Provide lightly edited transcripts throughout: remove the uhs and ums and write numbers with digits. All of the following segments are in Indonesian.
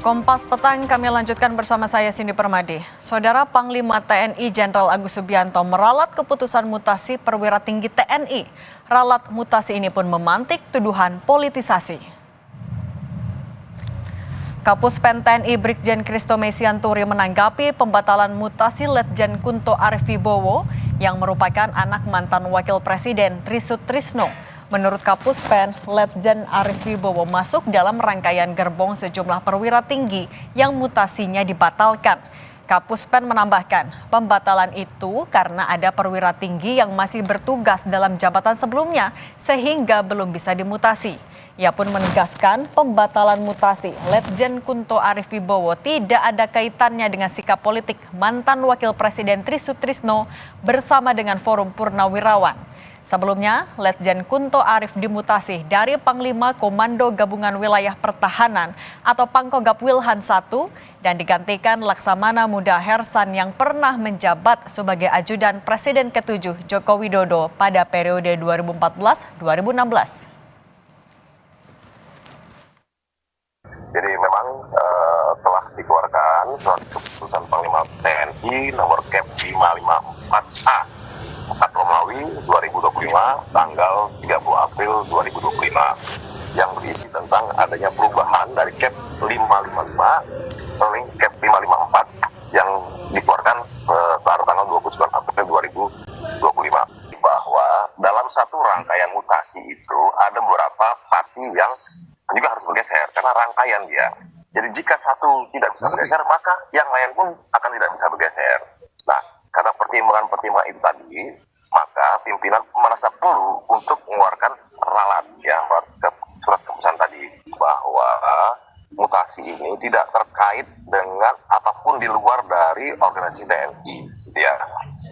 Kompas Petang kami lanjutkan bersama saya Cindy Permadi. Saudara Panglima TNI Jenderal Agus Subianto meralat keputusan mutasi perwira tinggi TNI. Ralat mutasi ini pun memantik tuduhan politisasi. Kapuspen TNI Brigjen Christo Mesianturi menanggapi pembatalan mutasi Letjen Kunto Arif Wibowo yang merupakan anak mantan Wakil Presiden Tri Sutrisno. Menurut Kapuspen, Letjen Arif Wibowo masuk dalam rangkaian gerbong sejumlah perwira tinggi yang mutasinya dibatalkan. Kapuspen menambahkan, pembatalan itu karena ada perwira tinggi yang masih bertugas dalam jabatan sebelumnya sehingga belum bisa dimutasi. Ia pun menegaskan pembatalan mutasi Letjen Kunto Arif Wibowo tidak ada kaitannya dengan sikap politik mantan Wakil Presiden Tri Sutrisno bersama dengan Forum Purnawirawan. Sebelumnya, Letjen Kunto Arif dimutasi dari Panglima Komando Gabungan Wilayah Pertahanan atau Pangkogap Wilhan I dan digantikan Laksamana Muda Hersan yang pernah menjabat sebagai ajudan Presiden ke-7 Joko Widodo pada periode 2014-2016. Jadi memang telah dikeluarkan surat keputusan Panglima TNI nomor Kep 554A 4 Romawi 2025 tanggal 30 April 2025 yang berisi tentang adanya perubahan dari Kep 555 ke Kep 554 yang dikeluarkan pada tanggal 29 April 2025 bahwa dalam satu rangkaian mutasi itu ada beberapa parti yang juga harus bergeser karena rangkaian dia. Jadi jika satu tidak bisa bergeser maka yang lain pun akan tidak bisa bergeser. Nah, karena pertimbangan itu tadi, maka pimpinan merasa perlu untuk mengeluarkan ralat surat keputusan tadi bahwa mutasi ini tidak terkait dengan apapun di luar dari organisasi TNI, ya.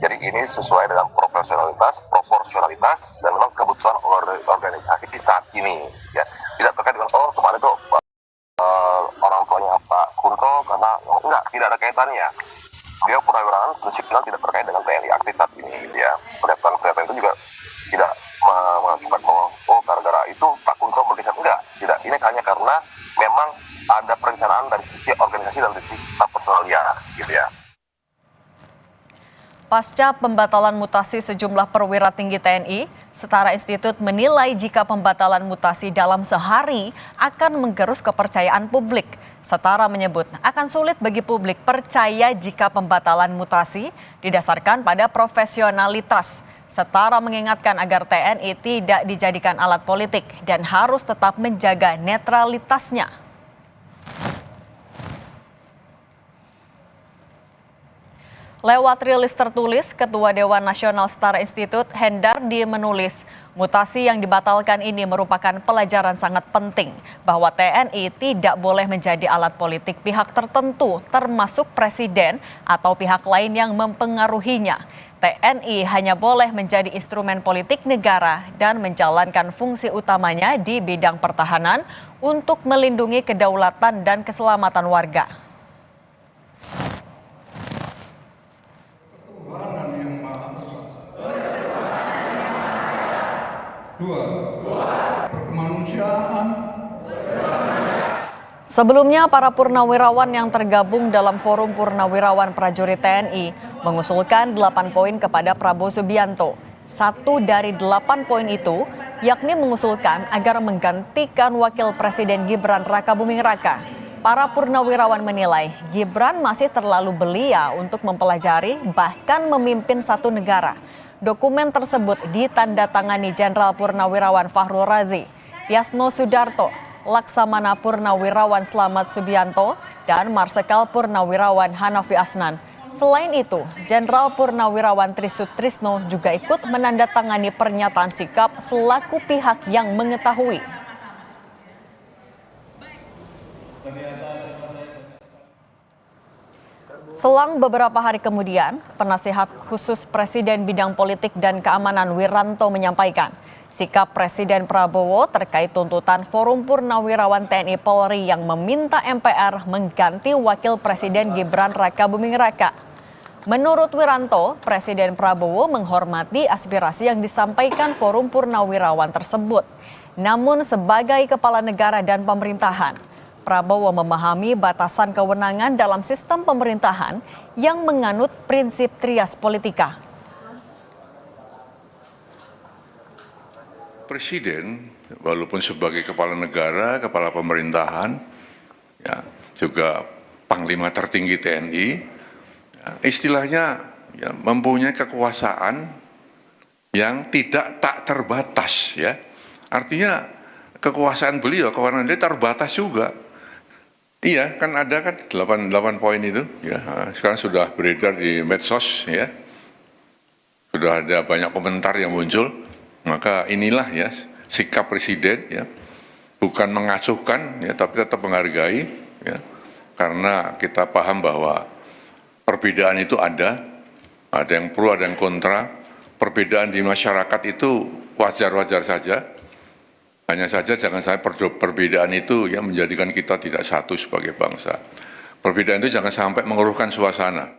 Jadi ini sesuai dengan proporsionalitas dan memang kebutuhan organisasi saat ini, ya. Tidak terkait dengan kemarin itu orang tuanya Pak Kunto karena enggak, tidak ada kaitannya. Dia purnawirawan fungsional tidak terkait dengan TNI aktif saat ini, ya. Pernyataan itu juga tidak mengakibat bahwa gara-gara itu Pak Kunto bergeser, enggak, tidak. Ini hanya karena memang ada perencanaan dari sisi organisasi dan dari sisi staf personal dia, gitu ya. Pasca pembatalan mutasi sejumlah perwira tinggi TNI, Setara Institut menilai jika pembatalan mutasi dalam sehari akan menggerus kepercayaan publik. Setara menyebut akan sulit bagi publik percaya jika pembatalan mutasi didasarkan pada profesionalitas. Setara mengingatkan agar TNI tidak dijadikan alat politik dan harus tetap menjaga netralitasnya. Lewat rilis tertulis, Ketua Dewan Nasional Setara Institut Hendardi menulis, mutasi yang dibatalkan ini merupakan pelajaran sangat penting bahwa TNI tidak boleh menjadi alat politik pihak tertentu, termasuk presiden atau pihak lain yang mempengaruhinya. TNI hanya boleh menjadi instrumen politik negara dan menjalankan fungsi utamanya di bidang pertahanan untuk melindungi kedaulatan dan keselamatan warga. Sebelumnya, para purnawirawan yang tergabung dalam Forum Purnawirawan Prajurit TNI mengusulkan 8 poin kepada Prabowo Subianto. 1 dari 8 poin itu yakni mengusulkan agar menggantikan Wakil Presiden Gibran Rakabuming Raka. Para purnawirawan menilai Gibran masih terlalu belia untuk mempelajari bahkan memimpin satu negara. Dokumen tersebut ditandatangani Jenderal Purnawirawan Fahrul Razi, Yasno Sudarto, Laksamana Purnawirawan Slamet Subianto, dan Marsikal Purnawirawan Hanafi Asnan. Selain itu, Jenderal Purnawirawan Tri Sutrisno juga ikut menandatangani pernyataan sikap selaku pihak yang mengetahui. Selang beberapa hari kemudian, Penasihat Khusus Presiden Bidang Politik dan Keamanan Wiranto menyampaikan sikap Presiden Prabowo terkait tuntutan Forum Purnawirawan TNI Polri yang meminta MPR mengganti Wakil Presiden Gibran Rakabuming Raka. Menurut Wiranto, Presiden Prabowo menghormati aspirasi yang disampaikan Forum Purnawirawan tersebut. Namun sebagai kepala negara dan pemerintahan, Prabowo memahami batasan kewenangan dalam sistem pemerintahan yang menganut prinsip trias politika. Presiden, walaupun sebagai kepala negara, kepala pemerintahan, ya, juga Panglima tertinggi TNI, ya, istilahnya ya, mempunyai kekuasaan yang tak terbatas, ya. Artinya kekuasaan beliau, kewenangan dia terbatas juga. Iya, kan ada kan 8 poin itu, ya. Sekarang sudah beredar di medsos, ya. Sudah ada banyak komentar yang muncul. Maka inilah ya sikap presiden, ya, bukan mengacuhkan, ya, tapi tetap menghargai, ya, karena kita paham bahwa perbedaan itu ada yang pro, ada yang kontra. Perbedaan di masyarakat itu wajar-wajar saja. Hanya saja jangan sampai perbedaan itu yang menjadikan kita tidak satu sebagai bangsa. Perbedaan itu jangan sampai mengeruhkan suasana.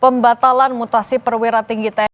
Pembatalan mutasi perwira tinggi TNI